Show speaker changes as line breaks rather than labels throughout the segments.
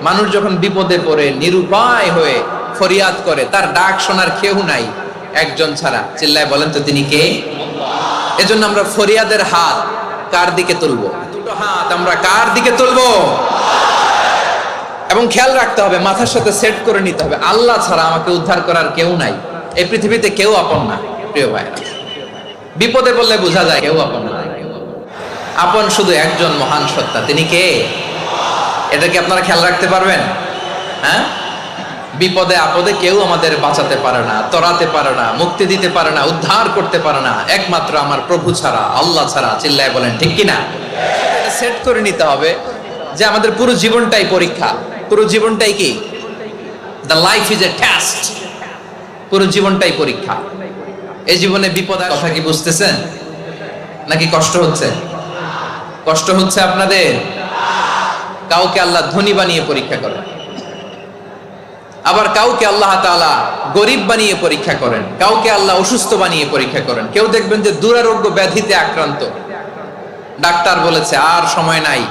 মানুষ যখন বিপদে পড়ে নিরুপায় হয়ে ফরিয়াদ করে, তার ডাক শোনার কেউ নাই একজন ছাড়া। চিল্লায় বলেন তো তিনি কে? এজন্য আমরা ফরিয়াদের হাত কার দিকে তুলবো? দুটো হাত আমরা কার দিকে তুলবো? এবং খেয়াল রাখতে হবে, মাথার সাথে সেট করে নিতে হবে, আল্লাহ ছাড়া আমাকে উদ্ধার করার কেউ নাই। এই পৃথিবীতে কেউ আপন না। প্রিয় ভাইরা, বিপদে পড়লে বোঝা যায় কেউ আপন না। আপন শুধু একজন মহান সত্তা, তিনি কে? এটা কি আপনারা খেয়াল রাখতে পারবেন? হ্যাঁ, বিপদে আপদে কেউ আমাদের বাঁচাতে পারে না, তরাতে পারে না, মুক্তি দিতে পারে না, উদ্ধার করতে পারে না, একমাত্র আমার প্রভু ছাড়া, আল্লাহ ছাড়া। চিল্লায় বলেন ঠিক কিনা? এটা সেট করে নিতে হবে যে আমাদের পুরো জীবনটাই পরীক্ষা। পুরো জীবনটাই কি? The life is a test. পুরো জীবনটাই পরীক্ষা। এই জীবনে বিপদ কথা কি বুঝতেছেন নাকি কষ্ট হচ্ছে? কষ্ট হচ্ছে আপনাদের? কাউকে আল্লাহ ধনী বানিয়ে পরীক্ষা করেন, আবার কাউকে আল্লাহ তাআলা গরিব বানিয়ে পরীক্ষা করেন, কাউকে আল্লাহ অসুস্থ বানিয়ে পরীক্ষা করেন। কেউ দেখবেন যে দুরারোগ্য ব্যাধিতে আক্রান্ত, ডাক্তার বলেছে আর সময় নাই,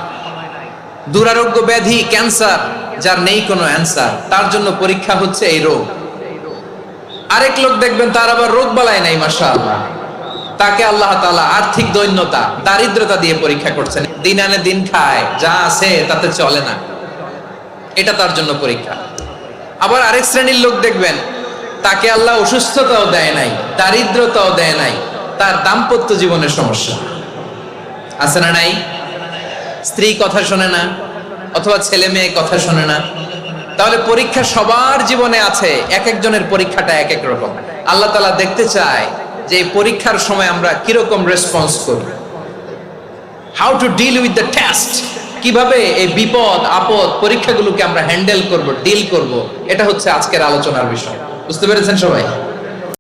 দুরারোগ্য ব্যাধি, ক্যান্সার, যার নেই কোনো অ্যান্সার, তার জন্য পরীক্ষা হচ্ছে এই রোগ। আরেক লোক দেখবেন তার আবার রোগ বালাই নাই, মাশাআল্লাহ, তাকে আল্লাহ তাআলা আর্থিক দৈন্যতা, দারিদ্রতা দিয়ে পরীক্ষা করছেন। দিন আনে দিন খায়, যা আছে তাতে চলে না, এটা তার জন্য পরীক্ষা। আবার আরেক শ্রেণীর লোক দেখবেন তাকে আল্লাহ অসুস্থতাও দেয় নাই, দারিদ্রতাও দেয় নাই, তার দাম্পত্য জীবনের সমস্যা আছে না নাই? স্ত্রী কথা শোনে না, অথবা ছেলে মেয়ে কথা শোনে না। তাহলে পরীক্ষা সবার জীবনে আছে, এক একজনের পরীক্ষাটা এক এক রকম। আল্লাহ তাআলা দেখতে চায় যে এই পরীক্ষার সময় আমরা কিরকম রেসপন্স করি, how to deal with the test, কিভাবে এই বিপদ আপদ পরীক্ষাগুলোকে আমরা হ্যান্ডেল করব, ডিল করব। এটা হচ্ছে আজকের আলোচনার বিষয়। বুঝতে পেরেছেন সবাই?